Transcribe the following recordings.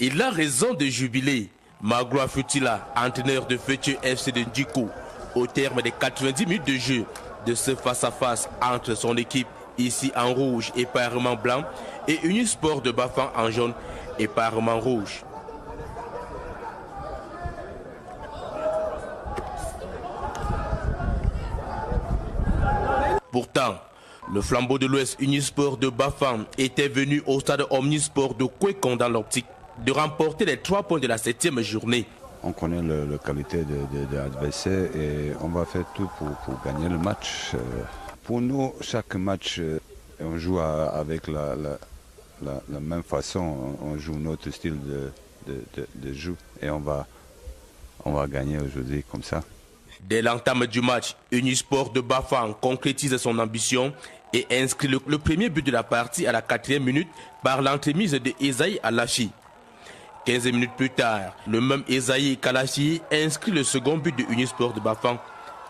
Il a raison de jubiler. Magloire Futila, entraîneur de Fethieu FC de Ndjiko, au terme des 90 minutes de jeu de ce face-à-face entre son équipe ici en rouge et parement blanc et Unisport de Bafang en jaune et parement rouge. Pourtant, le flambeau de l'Ouest Unisport de Bafang était venu au stade Omnisport de Kwekon dans l'optique de remporter les 3 points de la 7e journée. On connaît la qualité de l'adversaire et on va faire tout pour gagner le match. Pour nous, chaque match, on joue avec la même façon, on joue notre style de jeu et on va gagner aujourd'hui comme ça. Dès l'entame du match, Unisport de Bafang concrétise son ambition et inscrit le premier but de la partie à la 4e minute par l'entremise de Esaïe Alachi. 15 minutes plus tard, le même Esaïe Kalachi inscrit le second but de Unisport de Bafang.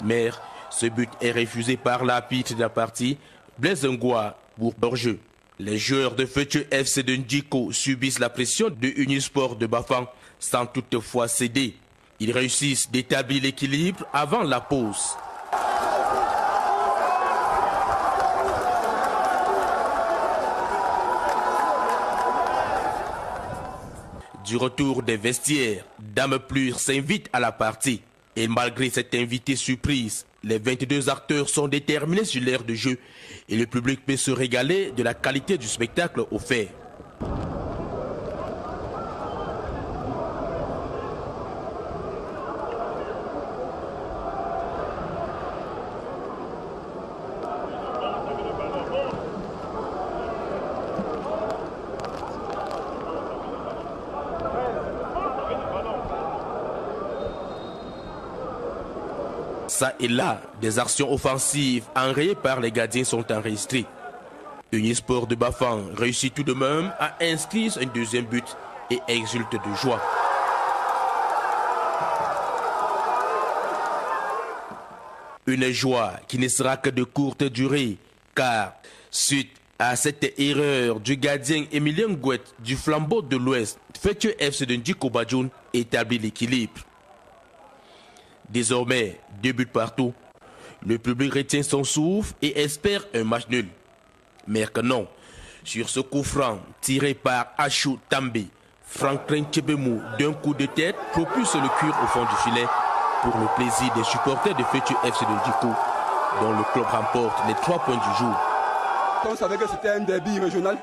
Mais ce but est refusé par l'arbitre de la partie, Blaise Ngoua, pour hors-jeu. Les joueurs de Fethieu FC de Ndjiko subissent la pression de Unisport de Bafang sans toutefois céder. Ils réussissent d'établir l'équilibre avant la pause. Du retour des vestiaires, Dame Plure s'invite à la partie. Et malgré cette invitée surprise, les 22 acteurs sont déterminés sur l'aire de jeu et le public peut se régaler de la qualité du spectacle offert. Ça et là, des actions offensives enrayées par les gardiens sont enregistrées. Unisport de Bafang réussit tout de même à inscrire un deuxième but et exulte de joie. Une joie qui ne sera que de courte durée, car suite à cette erreur du gardien Emilien Gouet du flambeau de l'Ouest, Fethieu FC de Ndjiko Badjoun établit l'équilibre. Désormais, 2 buts partout. Le public retient son souffle et espère un match nul. Mais que non, sur ce coup franc tiré par Achou Tambi, Franklin Tchebemou d'un coup de tête propulse le cuir au fond du filet pour le plaisir des supporters de Fethieu FC de Ndjiko, dont le club remporte les 3 points du jour. On savait que c'était un derby régional.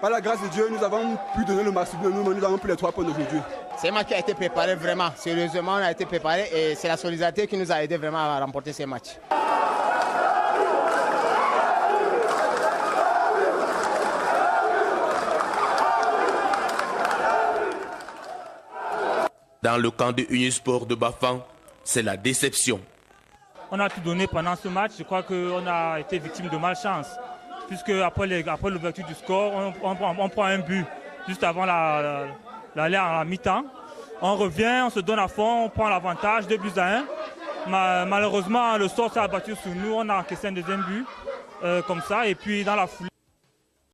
Par la grâce de Dieu, nous avons pu donner le maximum, nous avons pris les 3 points d'aujourd'hui. C'est un match qui a été préparé vraiment, sérieusement on a été préparé et c'est la solidarité qui nous a aidé vraiment à remporter ces matchs. Dans le camp de Unisport de Bafang, c'est la déception. On a tout donné pendant ce match, je crois qu'on a été victime de malchance. Puisque après l'ouverture du score, on prend un but juste avant l'aller à la mi-temps. On revient, on se donne à fond, on prend l'avantage, 2-1. Malheureusement, le sort s'est abattu sur nous, on a encaissé un deuxième but comme ça. Et puis dans la foulée,